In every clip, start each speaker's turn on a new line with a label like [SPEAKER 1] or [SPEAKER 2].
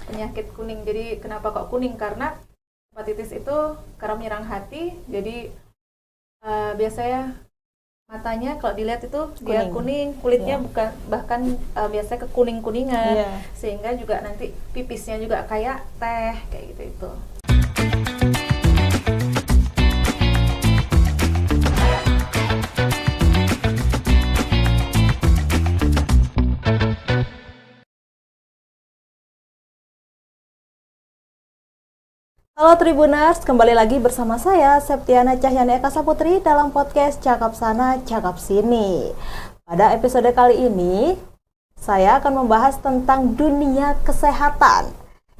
[SPEAKER 1] penyakit kuning. Jadi kenapa kok kuning? Karena hepatitis itu karena menyerang hati. Jadi biasanya matanya kalau dilihat itu dia kuning, kulitnya bukan bahkan biasanya kekuning-kuningan, sehingga juga nanti pipisnya juga kayak teh kayak gitu itu.
[SPEAKER 2] Halo Tribuners, kembali lagi bersama saya Septiana Cahyani Eka Saputri dalam podcast Cakap Sana Cakap Sini. Pada episode kali ini, saya akan membahas tentang dunia kesehatan,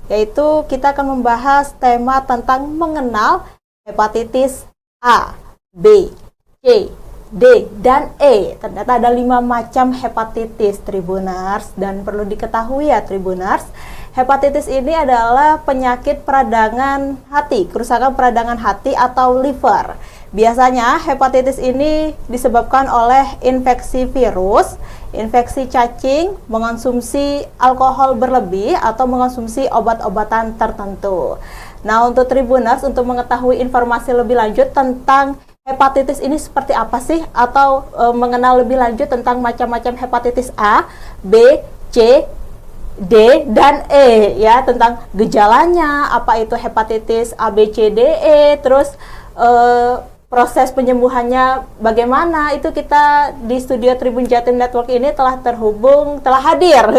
[SPEAKER 2] yaitu kita akan membahas tema tentang mengenal hepatitis A, B, C, D, dan E. Ternyata ada 5 macam hepatitis Tribuners, dan perlu diketahui ya Tribuners, hepatitis ini adalah penyakit peradangan hati, kerusakan peradangan hati atau liver. Biasanya hepatitis ini disebabkan oleh infeksi virus, infeksi cacing, mengonsumsi alkohol berlebih, atau mengonsumsi obat-obatan tertentu. Nah, untuk Tribuners, untuk mengetahui informasi lebih lanjut tentang hepatitis ini seperti apa sih, atau mengenal lebih lanjut tentang macam-macam hepatitis A, B, C, D, dan E, ya, tentang gejalanya, apa itu hepatitis A, B, C, D, E, terus proses penyembuhannya bagaimana, itu kita di studio Tribun Jatim Network ini telah hadir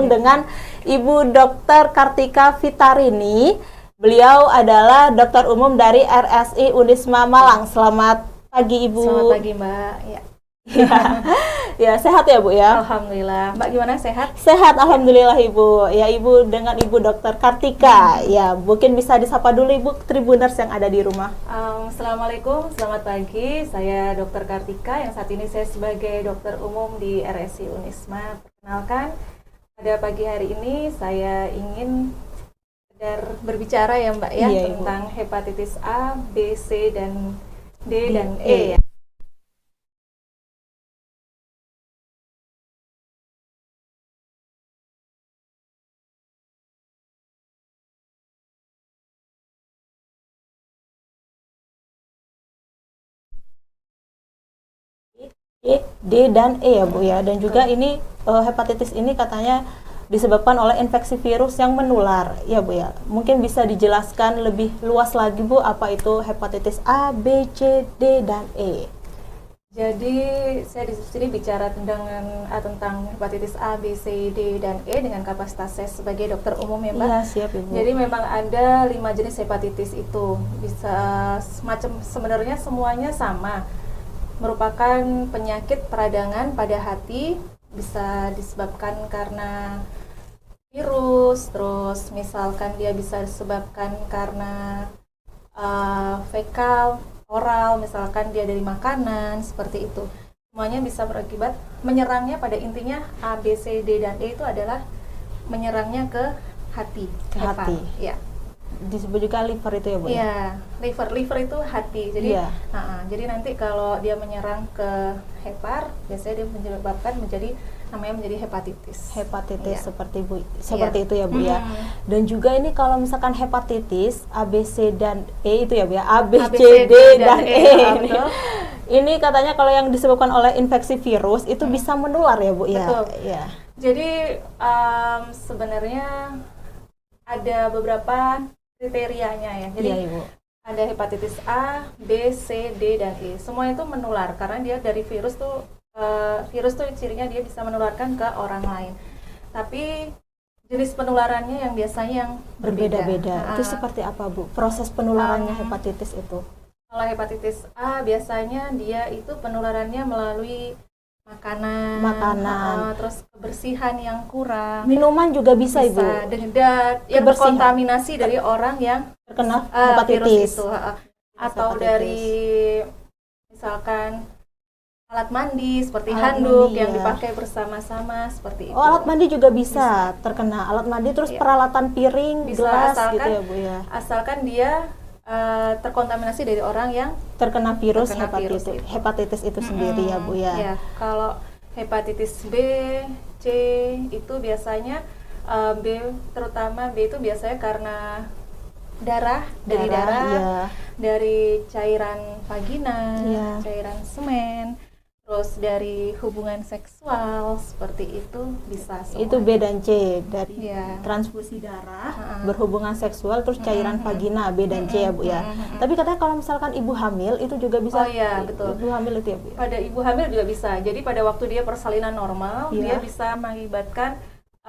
[SPEAKER 2] dengan Ibu Dr. Kartika Fitarini. Beliau adalah dokter umum dari RSI Unisma Malang. Selamat pagi Ibu.
[SPEAKER 1] Selamat pagi Mbak.
[SPEAKER 2] Ya, sehat ya Bu ya?
[SPEAKER 1] Alhamdulillah. Mbak gimana, sehat?
[SPEAKER 2] Sehat, alhamdulillah Ibu. Ya, Ibu dengan Ibu Dokter Kartika. Ya, mungkin bisa disapa dulu Ibu Tribuners yang ada di rumah.
[SPEAKER 1] Assalamualaikum, selamat pagi. Saya Dokter Kartika yang saat ini saya sebagai dokter umum di RSI Unisma. Perkenalkan, pada pagi hari ini saya ingin berbicara ya Mbak ya, tentang hepatitis A, B, C, dan D, dan E ya.
[SPEAKER 2] D, dan E ya Bu ya. Dan juga ini hepatitis ini katanya disebabkan oleh infeksi virus yang menular ya Bu ya. Mungkin bisa dijelaskan lebih luas lagi Bu, apa itu hepatitis A, B, C, D, dan E.
[SPEAKER 1] Jadi saya di sini bicara tentang hepatitis A, B, C, D, dan E dengan kapasitas saya sebagai dokter umum ya Mbak.
[SPEAKER 2] Iya, siap Ibu.
[SPEAKER 1] Jadi memang ada 5 jenis hepatitis itu. Bisa sebenarnya semuanya sama. Merupakan penyakit peradangan pada hati, bisa disebabkan karena virus, terus misalkan dia bisa disebabkan karena fekal, oral, misalkan dia dari makanan, seperti itu. Semuanya bisa berakibat menyerangnya, pada intinya A, B, C, D, dan E itu adalah menyerangnya ke hati.
[SPEAKER 2] Hati.
[SPEAKER 1] Ya.
[SPEAKER 2] Disebut juga liver itu ya Bu?
[SPEAKER 1] Iya, liver itu hati. Jadi, jadi nanti kalau dia menyerang ke hepar, biasanya dia menyebabkan namanya menjadi hepatitis.
[SPEAKER 2] Hepatitis seperti itu ya Bu ya. Dan juga ini kalau misalkan hepatitis A, B, C, dan E itu ya Bu ya. A, B, C, D, dan E. Ini katanya kalau yang disebabkan oleh infeksi virus itu bisa menular ya Bu ya.
[SPEAKER 1] Betul. Ya. Jadi sebenarnya ada beberapa kriterianya ya. Jadi
[SPEAKER 2] Ibu.
[SPEAKER 1] ada hepatitis A, B, C, D, dan E. Semua itu menular karena dia dari virus tuh cirinya dia bisa menularkan ke orang lain. Tapi jenis penularannya yang biasanya yang
[SPEAKER 2] berbeda-beda. Itu seperti apa Bu? Proses penularannya hepatitis itu?
[SPEAKER 1] Kalau hepatitis A biasanya dia itu penularannya melalui makanan, terus kebersihan yang kurang.
[SPEAKER 2] Minuman juga bisa Ibu?
[SPEAKER 1] Yang berkontaminasi dari orang yang
[SPEAKER 2] terkena hepatitis
[SPEAKER 1] itu, atau dari misalkan alat mandi seperti handuk yang dipakai bersama-sama seperti itu.
[SPEAKER 2] Oh, alat mandi juga bisa terkena. Alat mandi, terus peralatan piring, gelas gitu ya Bu ya.
[SPEAKER 1] Asalkan dia terkontaminasi dari orang yang
[SPEAKER 2] terkena virus hepatitis itu sendiri ya Bu ya.
[SPEAKER 1] Ya, kalau hepatitis B, C itu biasanya B, terutama B itu biasanya karena dari darah,
[SPEAKER 2] iya.
[SPEAKER 1] dari cairan vagina,
[SPEAKER 2] Iya.
[SPEAKER 1] cairan semen, terus dari hubungan seksual seperti itu bisa semua.
[SPEAKER 2] Itu B dan C, dari
[SPEAKER 1] Iya.
[SPEAKER 2] transfusi darah,
[SPEAKER 1] Ha-ha.
[SPEAKER 2] berhubungan seksual, terus cairan vagina B dan C ya Bu ya. Tapi katanya kalau misalkan ibu hamil itu juga bisa.
[SPEAKER 1] Oh iya, betul.
[SPEAKER 2] Ibu hamil itu ya Bu ya.
[SPEAKER 1] Pada ibu hamil juga bisa. Jadi pada waktu dia persalinan normal,
[SPEAKER 2] Iya.
[SPEAKER 1] dia bisa mengakibatkan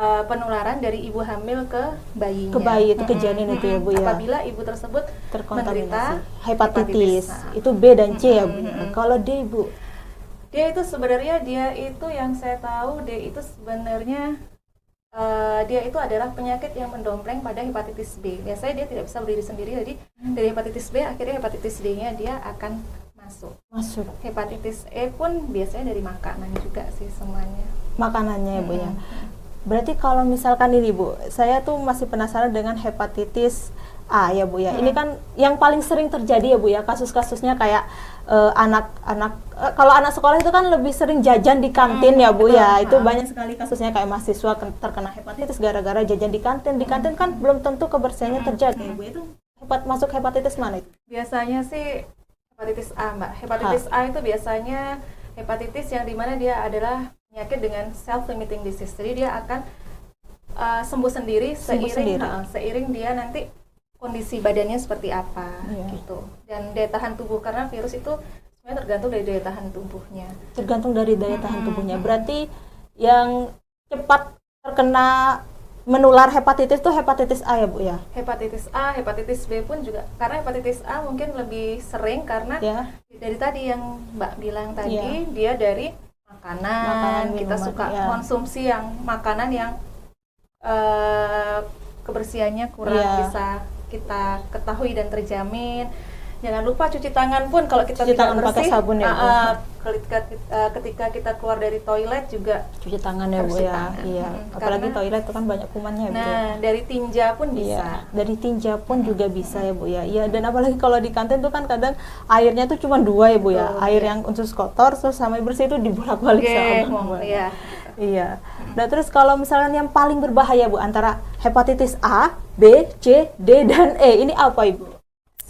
[SPEAKER 1] penularan dari ibu hamil ke bayinya.
[SPEAKER 2] Ke bayi itu, ke janin itu ya Bu ya.
[SPEAKER 1] Apabila ibu tersebut menderita
[SPEAKER 2] Terkontaminasi hepatitis.
[SPEAKER 1] Nah,
[SPEAKER 2] Itu B dan C ya Bu ya. Kalau D Bu,
[SPEAKER 1] dia itu sebenarnya yang saya tahu dia itu sebenarnya dia itu adalah penyakit yang mendompleng pada hepatitis B. Biasanya dia tidak bisa berdiri sendiri, jadi dari hepatitis B akhirnya hepatitis D-nya dia akan masuk. Hepatitis E pun biasanya dari makanan juga sih semuanya.
[SPEAKER 2] makanannya ya Bu ya. Berarti kalau misalkan ini Bu, saya tuh masih penasaran dengan hepatitis A ya Bu ya. Ini kan yang paling sering terjadi ya Bu ya, kasus-kasusnya kayak anak-anak kalau anak sekolah itu kan lebih sering jajan di kantin ya Bu ya. Itu banyak sekali kasusnya kayak mahasiswa terkena hepatitis gara-gara jajan di kantin. Di kantin kan belum tentu kebersihannya terjaga ya Bu. Itu masuk hepatitis mana itu?
[SPEAKER 1] Biasanya sih hepatitis A, Mbak. Hepatitis A itu biasanya hepatitis yang dimana dia adalah penyakit dengan self-limiting disease. Jadi dia akan sembuh sendiri seiring dia nanti kondisi badannya seperti apa gitu. Dan daya tahan tubuh, karena virus itu sebenarnya tergantung dari daya tahan tubuhnya.
[SPEAKER 2] Tergantung dari daya tahan tubuhnya. Berarti yang cepat terkena menular hepatitis itu hepatitis A ya Bu ya?
[SPEAKER 1] Hepatitis A, hepatitis B pun juga. Karena hepatitis A mungkin lebih sering karena dari tadi yang Mbak bilang tadi, dia dari makanan kita
[SPEAKER 2] minuman,
[SPEAKER 1] suka konsumsi yang makanan yang kebersihannya kurang bisa kita ketahui dan terjamin. Jangan lupa cuci tangan pun kalau kita tidak bersih.
[SPEAKER 2] Pakai sabun ya
[SPEAKER 1] ketika kita keluar dari toilet juga
[SPEAKER 2] cuci tangan ya Bu ya. Iya. Apalagi toilet itu kan banyak kumannya ya Bu.
[SPEAKER 1] Nah, dari tinja pun bisa.
[SPEAKER 2] Dari tinja pun juga bisa ya Bu ya. Iya, dan apalagi kalau di kantin tuh kan kadang airnya tuh cuma dua ya Bu ya. Air yang unsur kotor terus sama bersih itu dibolak-balik sama. Iya. Nah, terus kalau misalnya yang paling berbahaya Bu antara hepatitis A, B, C, D dan E, ini apa Ibu?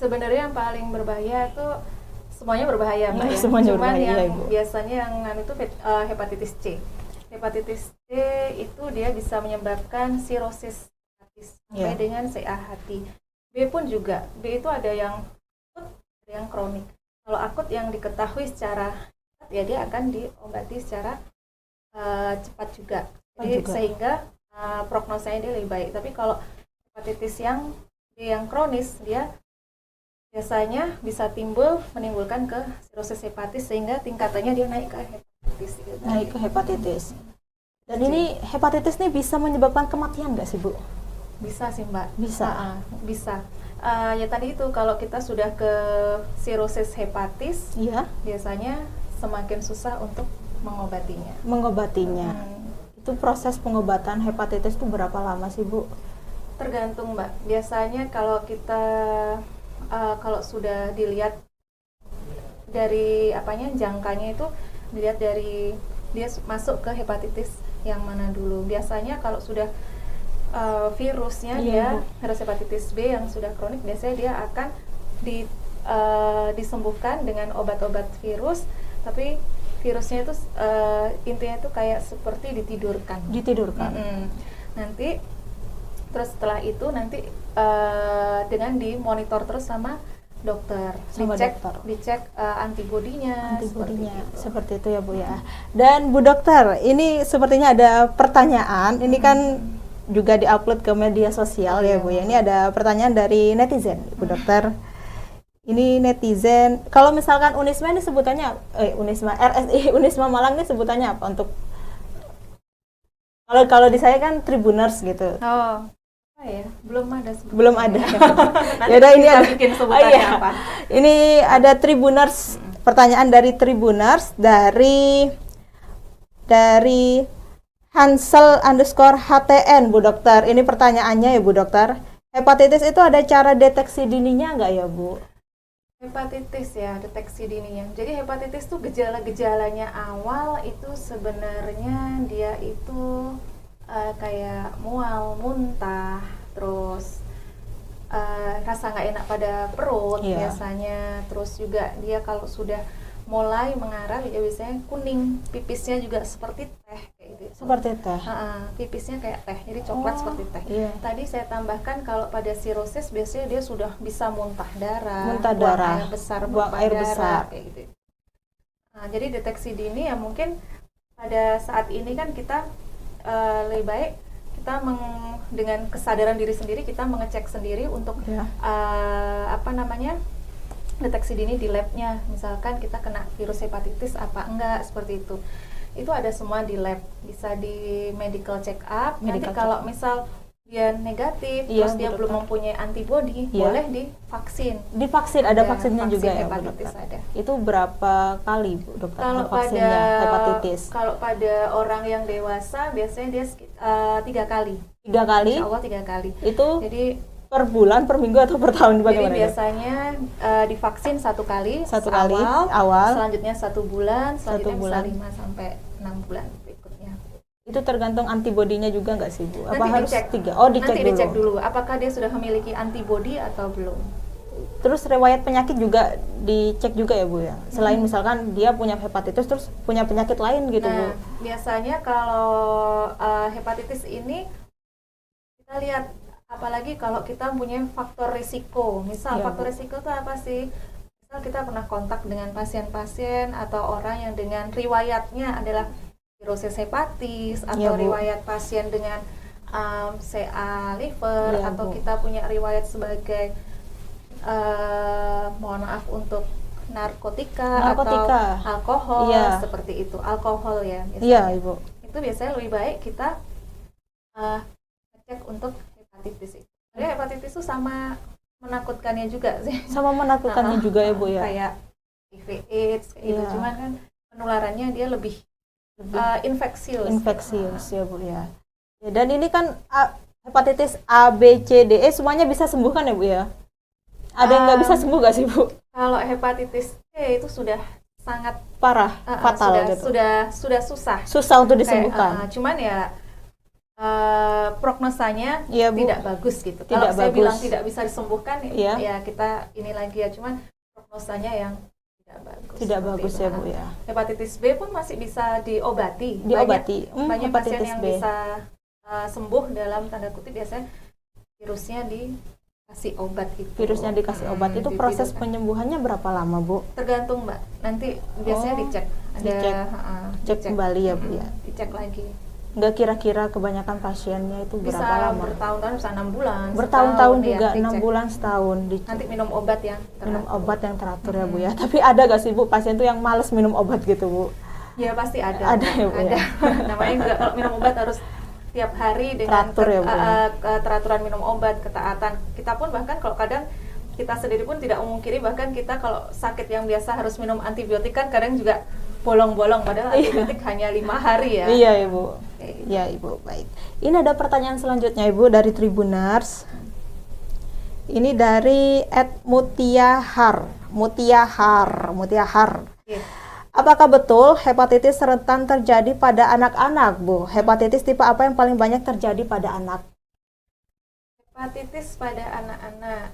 [SPEAKER 1] Sebenarnya yang paling berbahaya itu semuanya berbahaya Mbak ya.
[SPEAKER 2] Semuanya
[SPEAKER 1] Cuman
[SPEAKER 2] berbahaya,
[SPEAKER 1] yang
[SPEAKER 2] Ibu.
[SPEAKER 1] biasanya yang itu hepatitis C. Hepatitis C itu dia bisa menyebabkan sirosis hepatis sampai dengan CA hati. B pun juga. B itu ada yang akut, ada yang kronik. Kalau akut yang diketahui secara cepat ya dia akan diobati secara cepat juga. Jadi sehingga prognosanya dia lebih baik. Tapi kalau hepatitis yang kronis dia biasanya bisa menimbulkan ke sirosis hepatis sehingga tingkatannya dia naik ke hepatitis.
[SPEAKER 2] Naik ke hepatitis. Dan ini hepatitis nih bisa menyebabkan kematian nggak sih Bu?
[SPEAKER 1] Bisa sih Mbak.
[SPEAKER 2] Bisa.
[SPEAKER 1] Bisa. Ya tadi itu kalau kita sudah ke sirosis hepatis, biasanya semakin susah untuk mengobatinya.
[SPEAKER 2] Itu proses pengobatan hepatitis itu berapa lama sih Bu?
[SPEAKER 1] Tergantung Mbak. Biasanya kalau kita kalau sudah dilihat dari jangkanya itu dilihat dari dia masuk ke hepatitis yang mana dulu. Biasanya kalau sudah virusnya dia virus hepatitis B yang sudah kronik, biasanya dia akan disembuhkan dengan obat-obat virus, tapi virusnya itu intinya itu kayak seperti ditidurkan. Nanti terus setelah itu nanti dengan dimonitor terus sama dokter, dicek antibodinya
[SPEAKER 2] seperti itu ya Bu ya. Dan Bu Dokter, ini sepertinya ada pertanyaan. Ini kan juga diupload ke media sosial ya Bu ya. Ini ada pertanyaan dari netizen Bu Dokter. Ini netizen, kalau misalkan Unisma ini sebutannya RSI Unisma Malang ini sebutannya apa untuk kalau di saya kan Tribuners gitu. Belum ada. Ya udah, ini ada
[SPEAKER 1] bikin sebutannya apa?
[SPEAKER 2] Ini ada Tribuners, pertanyaan dari Tribuners dari Hansel_HTN Bu Dokter. Ini pertanyaannya ya Bu Dokter. Hepatitis itu ada cara deteksi dininya nggak ya Bu?
[SPEAKER 1] Hepatitis ya, deteksi dininya. Jadi hepatitis tuh gejala-gejalanya awal itu sebenarnya dia itu kayak mual, muntah, terus rasa nggak enak pada perut biasanya, terus juga dia kalau sudah mulai mengarah ya biasanya kuning, pipisnya juga seperti teh kayak gitu.
[SPEAKER 2] Seperti teh.
[SPEAKER 1] Pipisnya kayak teh, jadi coklat seperti teh. Tadi saya tambahkan kalau pada sirosis biasanya dia sudah bisa muntah darah, buang air besar,
[SPEAKER 2] buang air besar
[SPEAKER 1] kayak gitu. Jadi deteksi dini ya mungkin pada saat ini kan kita lebih baik kita dengan kesadaran diri sendiri kita mengecek sendiri untuk deteksi dini di labnya, misalkan kita kena virus hepatitis apa enggak, seperti itu ada semua di lab, bisa di medical check up. Nanti kalau misal dia negatif, terus dia belum mempunyai antibody, boleh divaksin.
[SPEAKER 2] Ada vaksinnya
[SPEAKER 1] vaksin
[SPEAKER 2] juga
[SPEAKER 1] hepatitis
[SPEAKER 2] ya,
[SPEAKER 1] ada.
[SPEAKER 2] Itu berapa kali Bu dokter
[SPEAKER 1] kalau
[SPEAKER 2] vaksinnya hepatitis?
[SPEAKER 1] Kalau pada orang yang dewasa biasanya dia 3 kali.
[SPEAKER 2] 3 kali?
[SPEAKER 1] Insya Allah 3 kali.
[SPEAKER 2] Itu
[SPEAKER 1] jadi
[SPEAKER 2] per bulan, per minggu atau per tahun bagaimana?
[SPEAKER 1] Jadi biasanya divaksin 1 kali,
[SPEAKER 2] awal,
[SPEAKER 1] selanjutnya 1 bulan, selanjutnya bisa 5 sampai 6 bulan berikutnya.
[SPEAKER 2] Itu tergantung antibodinya juga nggak sih Bu? Apa
[SPEAKER 1] nanti
[SPEAKER 2] harus
[SPEAKER 1] dicek.
[SPEAKER 2] 3? Oh,
[SPEAKER 1] dicek dulu apakah dia sudah memiliki antibodi atau belum.
[SPEAKER 2] Terus riwayat penyakit juga dicek juga ya Bu ya? Selain misalkan dia punya hepatitis terus punya penyakit lain gitu Bu?
[SPEAKER 1] Biasanya kalau hepatitis ini kita lihat, apalagi kalau kita punya faktor risiko. Misal faktor risiko itu apa sih? Misal kita pernah kontak dengan pasien-pasien atau orang yang dengan riwayatnya adalah viruses hepatis, atau riwayat pasien dengan CA liver, atau kita punya riwayat sebagai mohon maaf untuk narkotika. Atau alkohol, seperti itu. Alkohol ya biasanya.
[SPEAKER 2] Iya Ibu.
[SPEAKER 1] Itu biasanya lebih baik kita cek untuk hepatitis itu. Jadi hepatitis itu sama menakutkannya juga sih.
[SPEAKER 2] Sama menakutkannya juga ya Bu ya.
[SPEAKER 1] Kayak HIV/AIDS kayak gitu. Cuman kan penularannya dia lebih infeksius
[SPEAKER 2] ya Bu ya. Dan ini kan hepatitis A, B, C, D, E semuanya bisa sembuhkan ya Bu ya? Ada yang nggak bisa sembuh nggak sih Bu?
[SPEAKER 1] Kalau hepatitis C itu sudah sangat
[SPEAKER 2] parah, fatal gitu.
[SPEAKER 1] Sudah susah
[SPEAKER 2] untuk disembuhkan.
[SPEAKER 1] Cuman ya prognosanya tidak bagus gitu. Kalau saya bilang tidak bisa disembuhkan, ya kita ini lagi ya. Cuman prognosanya yang tidak bagus
[SPEAKER 2] ya Bu ya.
[SPEAKER 1] Hepatitis B pun masih bisa diobati. Banyak pasien yang bisa sembuh dalam tanda kutip, biasanya virusnya dikasih obat gitu.
[SPEAKER 2] Virusnya dikasih obat itu proses penyembuhannya berapa lama Bu?
[SPEAKER 1] Tergantung Mbak. Nanti biasanya dicek.
[SPEAKER 2] Cek kembali ya Bu ya.
[SPEAKER 1] Dicek lagi.
[SPEAKER 2] Nggak kira-kira kebanyakan pasiennya itu berapa lama?
[SPEAKER 1] Bisa bertahun-tahun, bisa 6 bulan.
[SPEAKER 2] Bertahun-tahun juga, 6 bulan, setahun.
[SPEAKER 1] Nanti minum obat yang teratur.
[SPEAKER 2] Minum obat yang teratur ya Bu ya. Tapi ada nggak sih Bu pasien tuh yang males minum obat gitu Bu?
[SPEAKER 1] Ya pasti ada.
[SPEAKER 2] Ada ya Bu ya.
[SPEAKER 1] Namanya juga kalau minum obat harus tiap hari dengan
[SPEAKER 2] teratur ya Bu.
[SPEAKER 1] Keteraturan minum obat, ketaatan. Kita pun bahkan kalau kadang kita sendiri pun tidak memungkiri, bahkan kita kalau sakit yang biasa harus minum antibiotik kan kadang juga bolong-bolong, padahal antibiotik hanya 5 hari ya.
[SPEAKER 2] Iya Ibu. Ya Ibu, baik. Ini ada pertanyaan selanjutnya Ibu dari Tribunars. Ini dari @mutiahar. Apakah betul hepatitis rentan terjadi pada anak-anak Bu? Hepatitis tipe apa yang paling banyak terjadi pada anak?
[SPEAKER 1] Hepatitis pada anak-anak.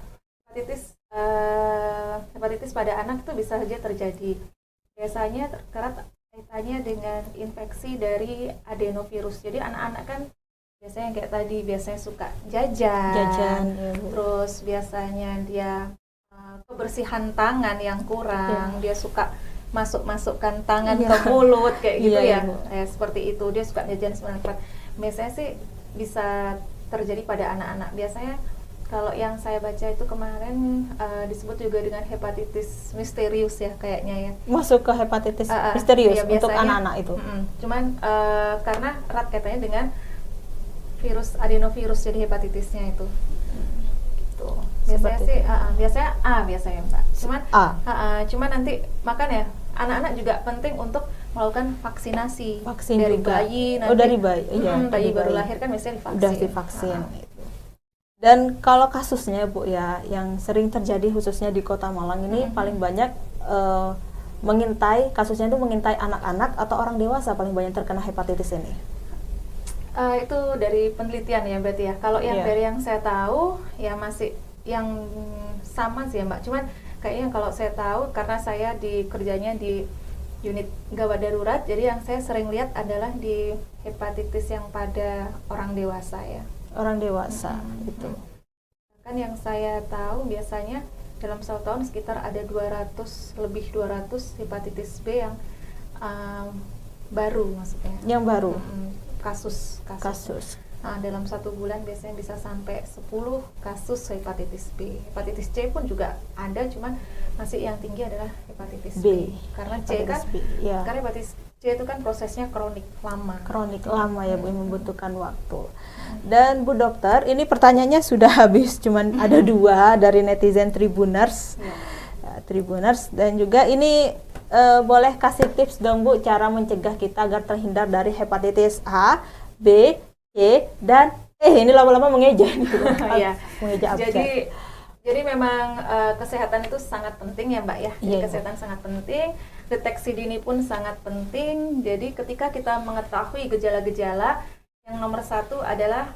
[SPEAKER 1] Hepatitis pada anak itu bisa saja terjadi. Biasanya erat kaitannya dengan infeksi dari adenovirus. Jadi anak-anak kan biasanya kayak tadi, biasanya suka jajan ya, terus biasanya dia kebersihan tangan yang kurang, dia suka masukkan tangan ke mulut kayak gitu ya. Seperti itu, dia suka jajan sembarangan. Biasanya sih bisa terjadi pada anak-anak. Biasanya kalau yang saya baca itu kemarin disebut juga dengan hepatitis misterius ya kayaknya ya.
[SPEAKER 2] Masuk ke hepatitis misterius ya, untuk anak-anak itu.
[SPEAKER 1] Cuman karena erat kaitannya dengan virus adenovirus, jadi hepatitisnya itu. Gitu. Biasanya sih biasanya A biasanya Mbak. Cuman nanti makanya anak-anak juga penting untuk melakukan vaksin dari
[SPEAKER 2] juga.
[SPEAKER 1] Bayi.
[SPEAKER 2] Dari bayi.
[SPEAKER 1] Bayi baru lahir kan biasanya divaksin.
[SPEAKER 2] Udah divaksin. Dan kalau kasusnya Bu ya, yang sering terjadi khususnya di Kota Malang ini paling banyak kasusnya itu mengintai anak-anak atau orang dewasa paling banyak terkena hepatitis ini?
[SPEAKER 1] Itu dari penelitian ya berarti ya. Kalau yang
[SPEAKER 2] Iya.
[SPEAKER 1] dari yang saya tahu ya masih yang sama sih ya Mbak. Cuman kayaknya kalau saya tahu karena saya kerjanya di unit gawat darurat, jadi yang saya sering lihat adalah di hepatitis yang pada orang dewasa ya.
[SPEAKER 2] Orang dewasa gitu.
[SPEAKER 1] Kan yang saya tahu biasanya dalam 1 tahun sekitar ada 200 hepatitis B yang baru maksudnya.
[SPEAKER 2] Yang baru
[SPEAKER 1] Kasus. Nah, dalam 1 bulan biasanya bisa sampai 10 kasus hepatitis B. Hepatitis C pun juga ada, cuman masih yang tinggi adalah hepatitis B. Karena C kan,
[SPEAKER 2] B, ya.
[SPEAKER 1] karena hepatitis C itu kan prosesnya kronik lama.
[SPEAKER 2] Kronik lama ya Bu, membutuhkan waktu. Dan Bu Dokter, ini pertanyaannya sudah habis, cuman ada 2 dari netizen Tribuners. Ya, Tribuners, dan juga ini boleh kasih tips dong Bu, cara mencegah kita agar terhindar dari hepatitis A, B, C, dan ini lama-lama mengeja gitu.
[SPEAKER 1] Iya.
[SPEAKER 2] Mengeja abjad.
[SPEAKER 1] Jadi memang kesehatan itu sangat penting ya Mbak ya. Jadi
[SPEAKER 2] Iya.
[SPEAKER 1] kesehatan sangat penting, deteksi dini pun sangat penting. Jadi ketika kita mengetahui gejala-gejala, yang nomor 1 adalah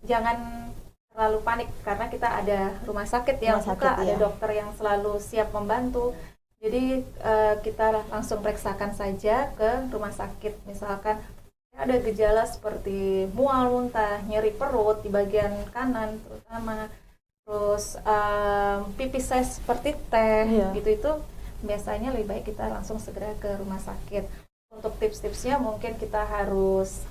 [SPEAKER 1] jangan terlalu panik karena kita ada rumah sakit yang
[SPEAKER 2] Rumah sakit,
[SPEAKER 1] buka, ada
[SPEAKER 2] iya.
[SPEAKER 1] dokter yang selalu siap membantu. Jadi kita langsung periksakan saja ke rumah sakit. Misalkan ada gejala seperti mual, muntah, nyeri perut di bagian kanan terutama, terus pipis saya seperti teh,
[SPEAKER 2] Iya.
[SPEAKER 1] gitu, itu biasanya lebih baik kita langsung segera ke rumah sakit. Untuk tips-tipsnya mungkin kita harus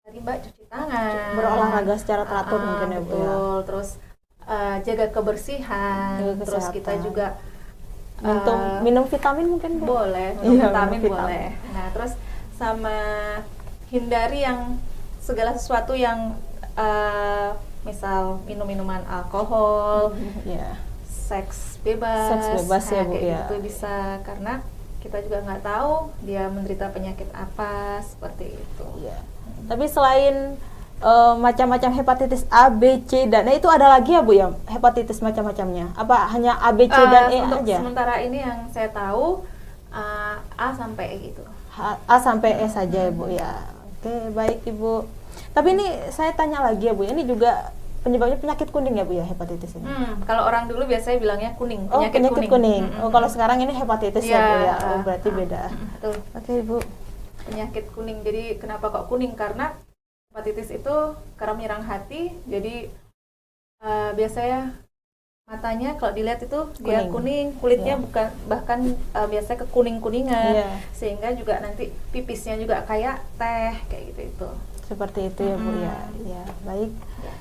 [SPEAKER 1] tadi Mbak cuci tangan,
[SPEAKER 2] Berolahraga secara teratur mungkin ya Bu ya.
[SPEAKER 1] betul, terus jaga kebersihan,
[SPEAKER 2] Jaga
[SPEAKER 1] terus kita
[SPEAKER 2] kesehatan.
[SPEAKER 1] juga
[SPEAKER 2] Minum vitamin mungkin Bu?
[SPEAKER 1] boleh,
[SPEAKER 2] Iya,
[SPEAKER 1] vitamin
[SPEAKER 2] minum
[SPEAKER 1] boleh. Nah, terus sama hindari yang segala sesuatu yang misal minum-minuman alkohol,
[SPEAKER 2] Iya.
[SPEAKER 1] seks bebas,
[SPEAKER 2] Seks bebas ya, Bu,
[SPEAKER 1] kayak
[SPEAKER 2] ya.
[SPEAKER 1] gitu bisa, karena kita juga nggak tahu dia menderita penyakit apa seperti itu.
[SPEAKER 2] Iya. Tapi selain macam-macam hepatitis A, B, C, dan E, itu ada lagi ya Bu ya hepatitis macam-macamnya? Apa hanya A, B, C, dan E
[SPEAKER 1] Untuk
[SPEAKER 2] aja?
[SPEAKER 1] sementara ini yang saya tahu A sampai E gitu.
[SPEAKER 2] A sampai E saja ya Bu ya. Oke, baik Ibu. Tapi ini saya tanya lagi ya Bu, ini juga penyebabnya penyakit kuning ya Bu ya hepatitis ini?
[SPEAKER 1] Kalau orang dulu biasanya bilangnya kuning,
[SPEAKER 2] Oh, penyakit kuning. Oh, kalau sekarang ini hepatitis ya Bu ya. Oh, berarti beda.
[SPEAKER 1] Betul.
[SPEAKER 2] Oke Ibu.
[SPEAKER 1] Penyakit kuning. Jadi kenapa kok kuning? Karena hepatitis itu karena menyerang hati. Jadi biasanya matanya kalau dilihat itu dia kuning, kulitnya
[SPEAKER 2] Iya.
[SPEAKER 1] bukan, bahkan biasanya kekuning-kuningan,
[SPEAKER 2] Iya.
[SPEAKER 1] sehingga juga nanti pipisnya juga kayak teh kayak gitu itu.
[SPEAKER 2] Seperti itu ya Bu ya. Ya, baik.
[SPEAKER 1] Ya.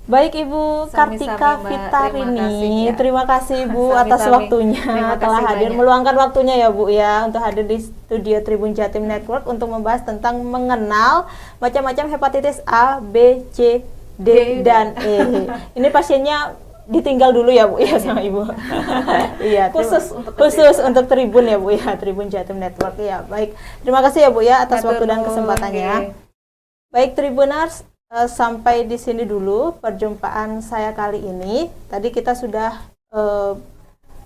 [SPEAKER 2] Baik Ibu
[SPEAKER 1] Sami-sami,
[SPEAKER 2] Kartika
[SPEAKER 1] Mbak.
[SPEAKER 2] Fitarini,
[SPEAKER 1] Terima kasih, ya.
[SPEAKER 2] terima kasih Bu atas
[SPEAKER 1] Sami-sami.
[SPEAKER 2] waktunya
[SPEAKER 1] Terima
[SPEAKER 2] telah
[SPEAKER 1] kasih
[SPEAKER 2] hadir,
[SPEAKER 1] banyak.
[SPEAKER 2] meluangkan waktunya ya Bu ya untuk hadir di studio Tribun Jatim Network untuk membahas tentang mengenal macam-macam hepatitis A, B, C, D, dan E. Ini pasiennya ditinggal dulu ya Bu ya sama Ibu. Iya, khusus untuk Tribun ya Bu ya, Tribun Jatim Network ya. Baik, terima kasih ya Bu ya atas waktu dan kesempatannya. Baik Tribuners, sampai di sini dulu perjumpaan saya kali ini. Tadi kita sudah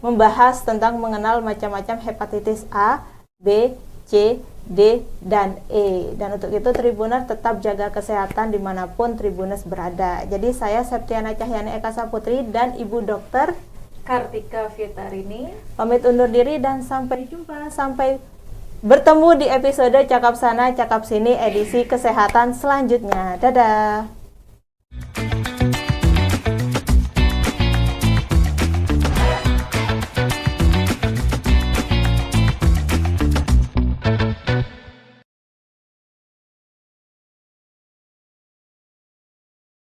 [SPEAKER 2] membahas tentang mengenal macam-macam hepatitis A, B, C, D, dan E. Dan untuk itu Tribuners tetap jaga kesehatan dimanapun Tribuners berada. Jadi saya Septiana Cahyani Eka Saputri dan Ibu Dokter
[SPEAKER 1] Kartika Fitarini
[SPEAKER 2] pamit undur diri dan sampai jumpa, sampai bertemu di episode Cakap Sana Cakap Sini edisi kesehatan selanjutnya. Dadah.